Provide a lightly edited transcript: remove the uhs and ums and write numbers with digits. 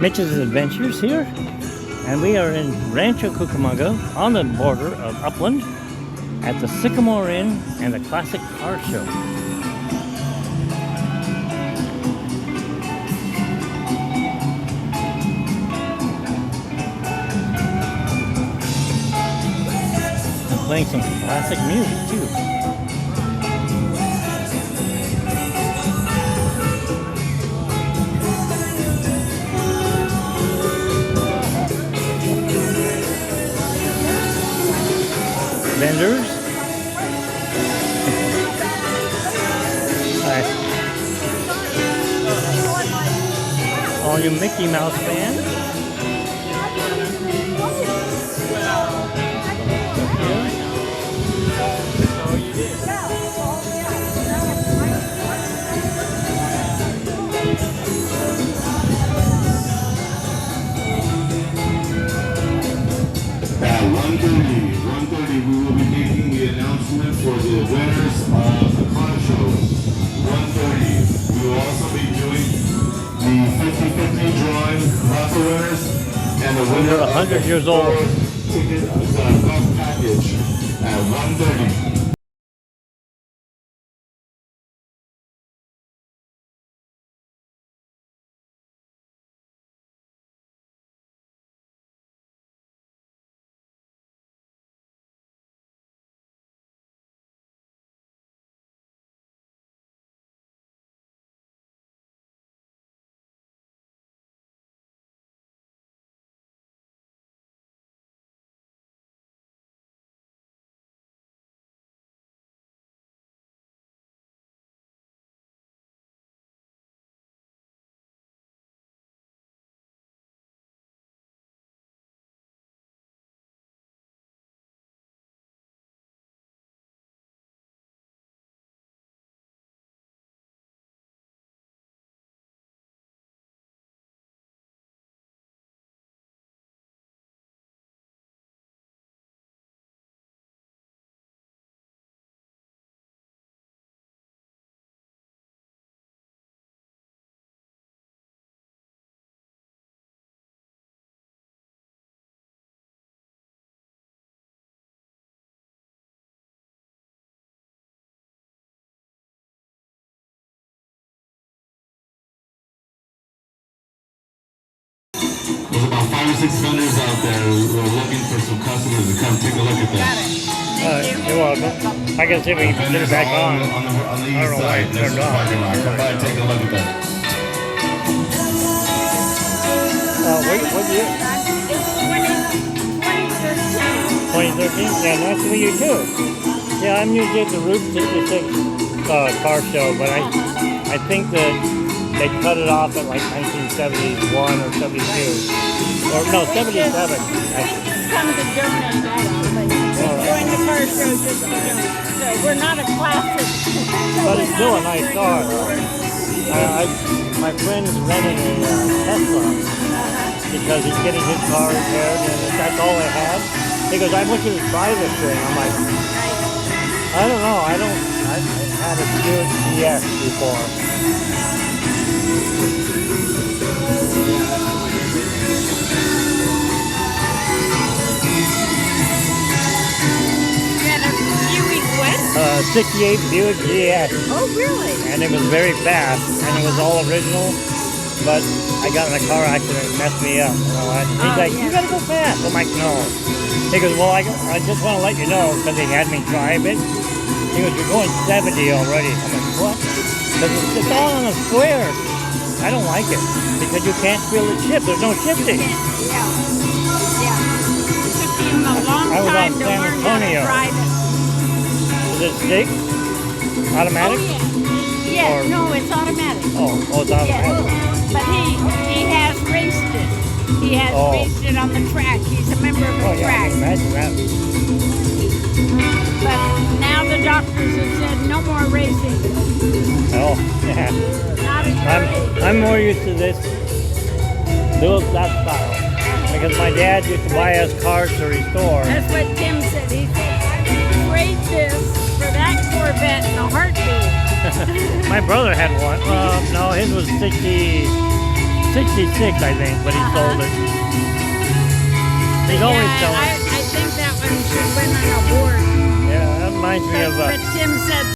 Mitch's Adventures here, and we are in Rancho Cucamonga on the border of Upland at the Sycamore Inn and the Classic Car Show. I'm playing some classic music too. Vendors. Hi. All you Mickey Mouse fans. At 1:30, we will be making the announcement for the winners of the car show. 1:30. We will also be doing the 50-50 drawing raffle winners and the winner You're 100 years old. Ticket golf package at 1:30. There's about 5 or 6 vendors out there who are looking for some customers to come take a look at them. You're welcome. I can see if we can get it back on. On the east side, next to the parking lot. Come by and take a look at that. What year? 2013? Yeah, nice to meet you too. Yeah, I'm usually at the Route 66 car show, but I think that they cut it off at like 1971 or 72. Or no, 77. Come to donate that, but join the car show just to donate. So we're not a classic. But it's still a nice car though. My friend's renting a Tesla because he's getting his car repaired and that's all they have. He goes, I want you to try this thing. I'm like, I don't know. I had a Buick GS before. You had a Buick what? 68 Buick GS. Oh, really? And it was very fast and it was all original. But I got in a car accident and it messed me up. You know, he's like, you gotta go fast. I'm like, no. He goes, well, I just want to let you know because he had me drive it. He goes, you're going 70 already. I'm like, what? Because it's all on a square. I don't like it because you can't feel it shift. There's no shifting. Yeah. It took him a long I was on time to San learn how to Antonio. drive it. Is it stick? Automatic? Oh, yeah. No, it's automatic. Oh, it's automatic. Yes. But he has raced it. He has raced it on the track. He's a member of the Oh, yeah, I track. can imagine that. But now the doctors have said no more racing. Oh, yeah. Not at your age. I'm more used to this, that style. Because my dad used to buy us cars to restore. That's what Tim said. He said, I would trade this for that Corvette in a heartbeat. My brother had one. No, his was 66 '66, I think, when he sold it. He's always selling. I think that one should win an award. Yeah, that reminds me of. But Tim said